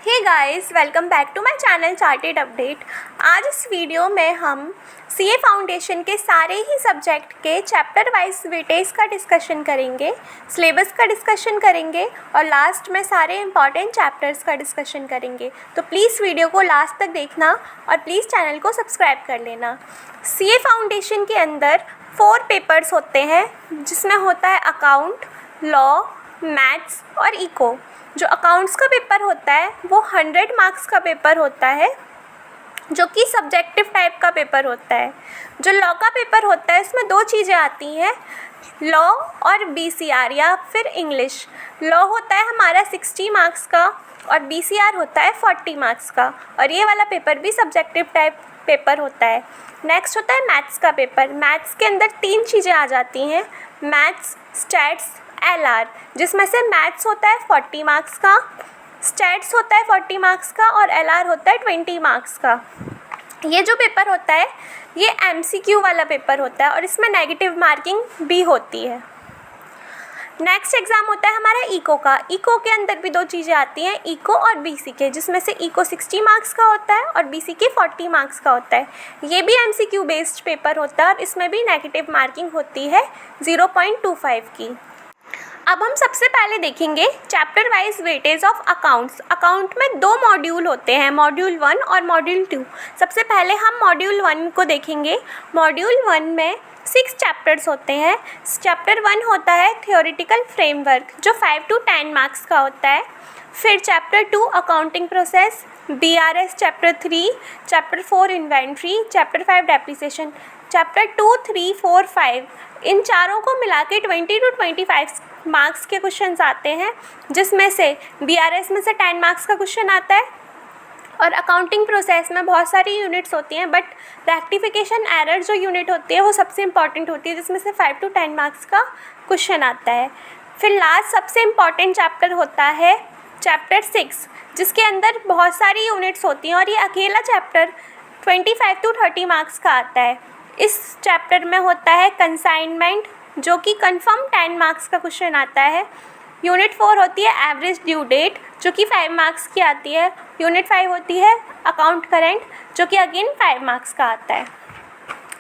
Hey guys, welcome back to my channel chartered update. आज इस video में हम सीए फाउंडेशन के सारे ही सब्जेक्ट के चैप्टर वाइज वेटेज का डिस्कशन करेंगे, सिलेबस का डिस्कशन करेंगे और लास्ट में सारे इंपॉर्टेंट चैप्टर्स का डिस्कशन करेंगे। तो प्लीज़ वीडियो को लास्ट तक देखना और प्लीज़ चैनल को सब्सक्राइब कर लेना। सीए फाउंडेशन के अंदर 4 पेपर्स होते हैं, जिसमें होता है अकाउंट, लॉ, मैथ्स और इको। जो अकाउंट्स का पेपर होता है वो 100 मार्क्स का पेपर होता है, जो कि सब्जेक्टिव टाइप का पेपर होता है। जो लॉ का पेपर होता है उसमें 2 चीज़ें आती हैं, लॉ और बीसीआर या फिर इंग्लिश। लॉ होता है हमारा 60 मार्क्स का और बीसीआर होता है 40 मार्क्स का, और ये वाला पेपर भी सब्जेक्टिव टाइप पेपर होता है। नेक्स्ट होता है मैथ्स का पेपर। मैथ्स के अंदर 3 चीज़ें आ जाती हैं, मैथ्स, स्टैट्स, एलआर, जिसमें से मैथ्स होता है 40 मार्क्स का, स्टैट्स होता है 40 मार्क्स का और एलआर होता है 20 मार्क्स का। ये जो पेपर होता है ये एमसीक्यू वाला पेपर होता है और इसमें नेगेटिव मार्किंग भी होती है। नेक्स्ट एग्ज़ाम होता है हमारा इको का। इको के अंदर भी 2 चीज़ें आती हैं, इको और बीसीके, जिसमें से इको 60 मार्क्स का होता है और बीसीके 40 मार्क्स का होता है। ये भी एमसीक्यू बेस्ड पेपर होता है और इसमें भी नेगेटिव मार्किंग होती है 0.25 की। अब हम सबसे पहले देखेंगे chapter wise weightage of accounts. Account में 2 मॉड्यूल होते हैं, मॉड्यूल 1 और मॉड्यूल 2। सबसे पहले हम मॉड्यूल 1 को देखेंगे। मॉड्यूल 1 में 6 चैप्टर्स होते हैं। चैप्टर 1 होता है थ्योरेटिकल फ्रेमवर्क, जो 5 to 10 मार्क्स का होता है। फिर chapter 2 accounting process, BRS chapter 3, chapter 4 inventory, chapter 5 depreciation. Chapter 2, 3, 4, 5 इन चारों को मिला के 20 to 25 मार्क्स के क्वेश्चंस आते हैं, जिसमें से बीआरएस में से 10 मार्क्स का क्वेश्चन आता है और अकाउंटिंग प्रोसेस में बहुत सारी यूनिट्स होती हैं, बट रेक्टिफिकेशन एरर जो यूनिट होती है वो सबसे इंपॉर्टेंट होती है, जिसमें से 5 to 10 मार्क्स का क्वेश्चन आता है। फिर लास्ट सबसे इम्पॉर्टेंट चैप्टर होता है चैप्टर 6, जिसके अंदर बहुत सारी यूनिट्स होती हैं और ये अकेला चैप्टर 25 to 30 मार्क्स का आता है। इस चैप्टर में होता है कंसाइनमेंट, जो कि कंफर्म 10 मार्क्स का क्वेश्चन आता है। यूनिट 4 होती है एवरेज ड्यू डेट, जो कि 5 मार्क्स की आती है। यूनिट 5 होती है अकाउंट करेंट, जो कि अगेन 5 मार्क्स का आता है।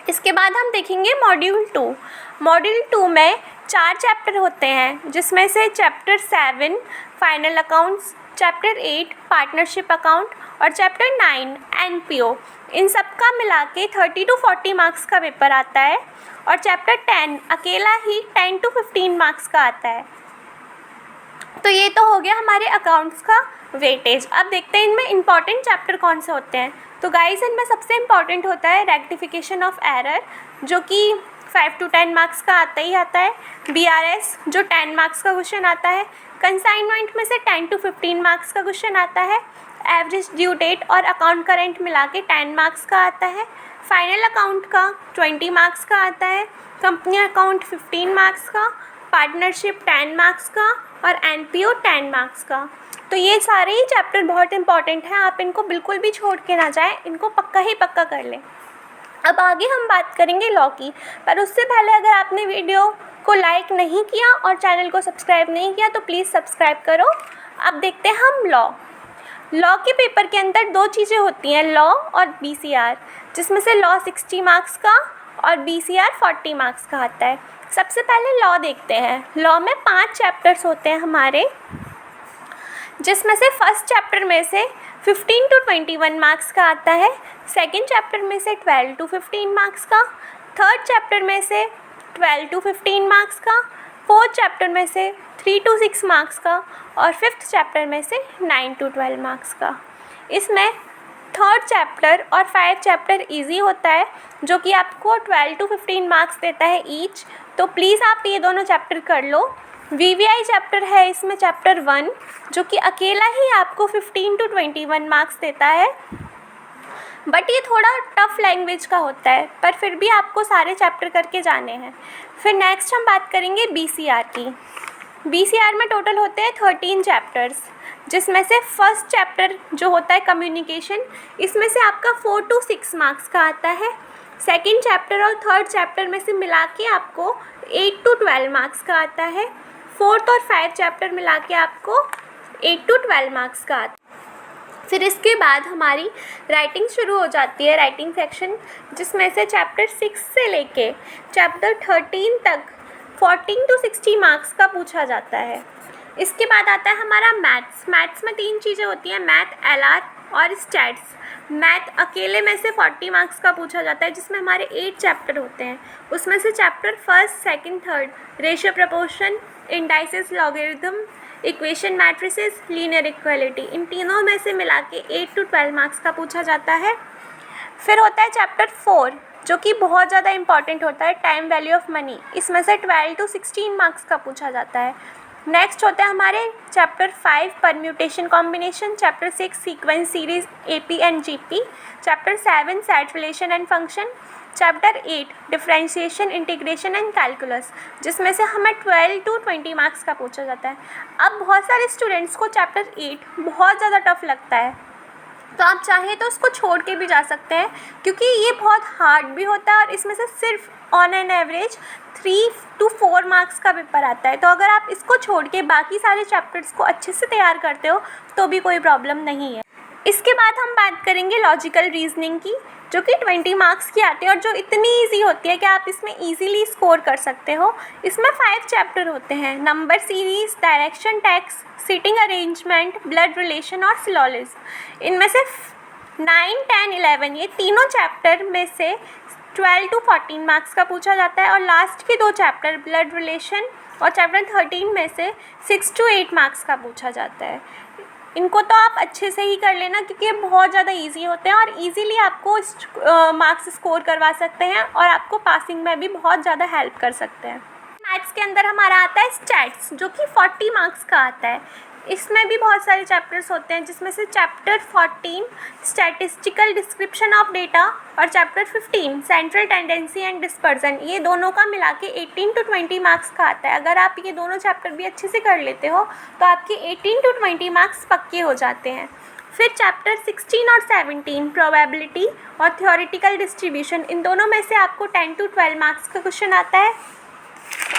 इसके बाद हम देखेंगे मॉड्यूल 2। मॉड्यूल 2 में 4 चैप्टर होते हैं, जिसमें से chapter 7 final accounts, chapter 8 partnership account और चैप्टर 9 एनपीओ। इन सब का मिला के 30 to 40 मार्क्स का पेपर आता है और चैप्टर 10 अकेला ही 10 to 15 मार्क्स का आता है। तो ये तो हो गया हमारे अकाउंट्स का वेटेज। अब देखते हैं इनमें इंपॉर्टेंट चैप्टर कौन से होते हैं। तो गाइस, इनमें सबसे इम्पॉर्टेंट होता है रेक्टिफिकेशन ऑफ एरर, जो कि 5 to 10 मार्क्स का आता ही आता है। बीआरएस जो 10 मार्क्स का क्वेश्चन आता है। कंसाइनमेंट में से 10 to 15 मार्क्स का क्वेश्चन आता है। एवरेज ड्यू डेट और अकाउंट करेंट मिला के 10 मार्क्स का आता है। फाइनल अकाउंट का 20 मार्क्स का आता है। कंपनी अकाउंट 15 मार्क्स का, पार्टनरशिप 10 मार्क्स का और एनपीओ 10 मार्क्स का। तो ये सारे ही चैप्टर बहुत इंपॉर्टेंट हैं, आप इनको बिल्कुल भी छोड़ के ना जाएं, इनको पक्का ही पक्का कर लें। अब आगे हम बात करेंगे लॉ की, पर उससे पहले अगर आपने वीडियो को लाइक नहीं किया और चैनल को सब्सक्राइब नहीं किया तो प्लीज़ सब्सक्राइब करो। अब देखते हैं हम लॉ के पेपर के अंदर 2 चीज़ें होती हैं, लॉ और बीसीआर, जिसमें से लॉ 60 मार्क्स का और बीसीआर 40 मार्क्स का आता है। सबसे पहले लॉ देखते हैं। लॉ में 5 चैप्टर्स होते हैं हमारे, जिसमें से फर्स्ट चैप्टर में से 15 to 21 मार्क्स का आता है। सेकंड चैप्टर में से 12 to 15 मार्क्स का। थर्ड चैप्टर में से 12 to 15 मार्क्स का। फोर्थ चैप्टर में से 3 to 6 मार्क्स का और फिफ्थ चैप्टर में से 9 to 12 मार्क्स का। इसमें थर्ड चैप्टर और 5 चैप्टर इजी होता है, जो कि आपको 12 to 15 मार्क्स देता है ईच। तो प्लीज़ आप ये दोनों चैप्टर कर लो। वीवीआई चैप्टर है इसमें चैप्टर 1, जो कि अकेला ही आपको 15 to 21 मार्क्स देता है, बट ये थोड़ा टफ लैंग्वेज का होता है, पर फिर भी आपको सारे चैप्टर करके जाने हैं। फिर नेक्स्ट हम बात करेंगे बीसीआर की। बीसीआर में टोटल होते हैं 13 चैप्टर्स, जिसमें से फर्स्ट चैप्टर जो होता है कम्युनिकेशन, इसमें से आपका 4 to 6 मार्क्स का आता है। सेकंड चैप्टर और थर्ड चैप्टर में से मिला के आपको 8 to 12 मार्क्स का आता है। फोर्थ और 5 चैप्टर मिला के आपको 8 to 12 मार्क्स का आता है। फिर इसके बाद हमारी राइटिंग शुरू हो जाती है, राइटिंग सेक्शन, जिसमें से चैप्टर 6 से लेके चैप्टर 13 तक 14 to 60 मार्क्स का पूछा जाता है। इसके बाद आता है हमारा मैथ्स। मैथ्स में 3 चीज़ें होती हैं, मैथ, एलआर और स्टैट्स। मैथ अकेले में से 40 मार्क्स का पूछा जाता है, जिसमें हमारे 8 चैप्टर होते हैं। उसमें से chapter 1, 2, 3 ratio, proportion, indices, logarithm, equation, matrices, linear equality, इन तीनों में से मिला के 8 to 12 मार्क्स का पूछा जाता है। फिर होता है चैप्टर 4, जो कि बहुत ज़्यादा इंपॉर्टेंट होता है, टाइम वैल्यू ऑफ मनी। इसमें से 12 to 16 मार्क्स का पूछा जाता है। नेक्स्ट होता है हमारे chapter 5, permutation combination, chapter 6, sequence series, AP and GP, chapter 7, set relation and function, chapter 8, differentiation, integration and calculus, जिसमें से हमें 12 to 20 मार्क्स का पूछा जाता है। अब बहुत सारे स्टूडेंट्स को चैप्टर 8 बहुत ज़्यादा टफ लगता है, तो आप चाहें तो उसको छोड़ के भी जा सकते हैं, क्योंकि ये बहुत हार्ड भी होता है और इसमें से सिर्फ on an average 3 to 4 marks का पेपर आता है। तो अगर आप इसको छोड़ के बाकी सारे चैप्टर्स को अच्छे से तैयार करते हो तो भी कोई प्रॉब्लम नहीं है। इसके बाद हम बात करेंगे लॉजिकल रीजनिंग की, जो कि 20 मार्क्स की आती है और जो इतनी ईजी होती है कि आप इसमें ईजीली स्कोर कर सकते हो। इसमें 5 चैप्टर होते हैं, number series, direction, tests, seating arrangement, blood relation और सिलोजिज्म। इनमें से 9, 10, 11 ये तीनों चैप्टर में से 12 to 14 मार्क्स का पूछा जाता है और लास्ट के 2 चैप्टर, ब्लड रिलेशन और चैप्टर 13 में से 6 to 8 मार्क्स का पूछा जाता है। इनको तो आप अच्छे से ही कर लेना, क्योंकि ये बहुत ज़्यादा इजी होते हैं और इजीली आपको मार्क्स स्कोर करवा सकते हैं और आपको पासिंग में भी बहुत ज़्यादा हेल्प कर सकते हैं। मैथ्स के अंदर हमारा आता है स्टैट्स, जो कि 40 मार्क्स का आता है। इसमें भी बहुत सारे चैप्टर्स होते हैं, जिसमें से chapter 14, statistical description of data, और chapter 15, central tendency and dispersion, ये दोनों का मिला के 18 to 20 मार्क्स का आता है। अगर आप ये दोनों चैप्टर भी अच्छे से कर लेते हो तो आपके 18 to 20 मार्क्स पक्के हो जाते हैं। फिर चैप्टर 16 और 17, प्रोबेबिलिटी और थ्योरेटिकल डिस्ट्रीब्यूशन, इन दोनों में से आपको 10 to 12 मार्क्स का क्वेश्चन आता है।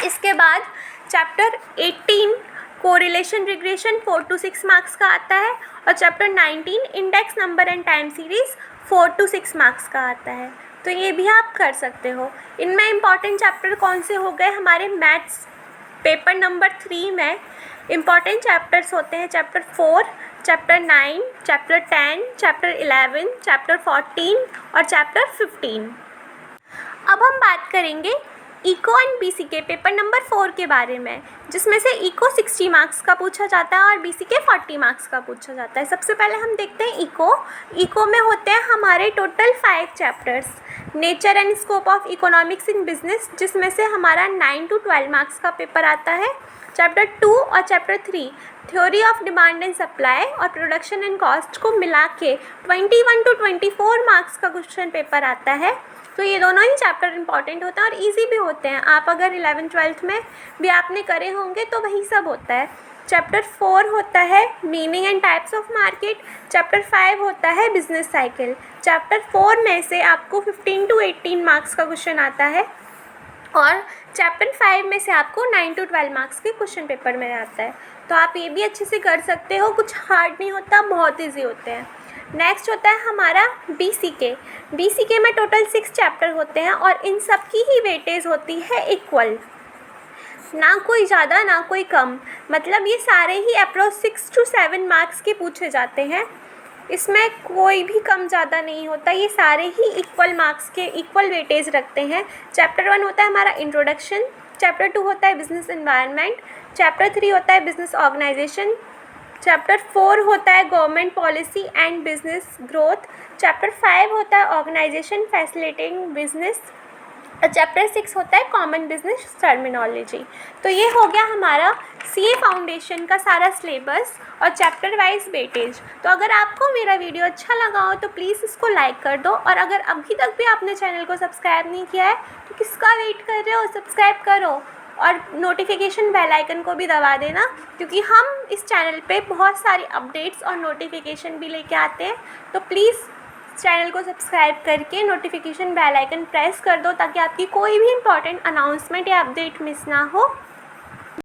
इसके बाद chapter 18, correlation regression, 4 to 6 marks का आता है और chapter 19, index number and time series, 4 to 6 marks का आता है। तो ये भी आप कर सकते हो। इनमें इंपॉर्टेंट चैप्टर कौन से हो गए, हमारे मैथ्स पेपर नंबर 3 में इंपॉर्टेंट चैप्टर्स होते हैं chapter 4, chapter 9, chapter 10, chapter 11, chapter 14 और चैप्टर 15। अब हम बात करेंगे eco and BCK paper number 4 के बारे में, जिसमें से इको 60 मार्क्स का पूछा जाता है और बीसीके 40 मार्क्स का पूछा जाता है। सबसे पहले हम देखते हैं इको में होते हैं हमारे total 5 chapters, nature and scope of economics in business, जिसमें से हमारा 9 to 12 मार्क्स का पेपर आता है। चैप्टर 2 और chapter 3, theory of demand and supply और प्रोडक्शन एंड कॉस्ट को मिला के 21 to 24 मार्क्स का क्वेश्चन पेपर आता है। तो ये दोनों ही चैप्टर इंपॉर्टेंट होते हैं और इजी भी होते हैं। आप अगर 11th 12th में भी आपने करे होंगे तो वही सब होता है। चैप्टर 4 होता है meaning and types of market, chapter 5 होता है बिजनेस साइकिल। चैप्टर 4 में से आपको 15 to 18 मार्क्स का क्वेश्चन आता है और चैप्टर 5 में से आपको 9 to 12 मार्क्स के क्वेश्चन पेपर में आता है। तो आप ये भी अच्छे से कर सकते हो, कुछ हार्ड नहीं होता, बहुत ईजी होते हैं। नेक्स्ट होता है हमारा बीसीके में टोटल 6 चैप्टर होते हैं और इन सब की ही वेटेज होती है इक्वल, ना कोई ज़्यादा ना कोई कम। मतलब ये सारे ही अप्रोच 6 to 7 मार्क्स के पूछे जाते हैं, इसमें कोई भी कम ज़्यादा नहीं होता, ये सारे ही इक्वल मार्क्स के इक्वल वेटेज रखते हैं। चैप्टर 1 होता है हमारा इंट्रोडक्शन, चैप्टर 2 होता है बिजनेस एनवायरनमेंट, चैप्टर 3 होता है बिजनेस ऑर्गेनाइजेशन, चैप्टर 4 होता है government policy and business growth, chapter 5 होता है ऑर्गेनाइजेशन फैसिलिटेटिंग बिजनेस और चैप्टर 6 होता है कॉमन बिजनेस टर्मिनोलॉजी। तो ये हो गया हमारा सीए फाउंडेशन का सारा सिलेबस और चैप्टर वाइज वेटेज। तो अगर आपको मेरा वीडियो अच्छा लगा हो तो प्लीज़ इसको लाइक कर दो और अगर अभी तक भी आपने चैनल को सब्सक्राइब नहीं किया है तो किसका वेट कर रहे हो, सब्सक्राइब करो और नोटिफिकेशन बेल आइकन को भी दबा देना, क्योंकि हम इस चैनल पे बहुत सारी अपडेट्स और नोटिफिकेशन भी लेके आते हैं। तो प्लीज़ चैनल को सब्सक्राइब करके नोटिफिकेशन बेल आइकन प्रेस कर दो ताकि आपकी कोई भी इंपॉर्टेंट अनाउंसमेंट या अपडेट मिस ना हो।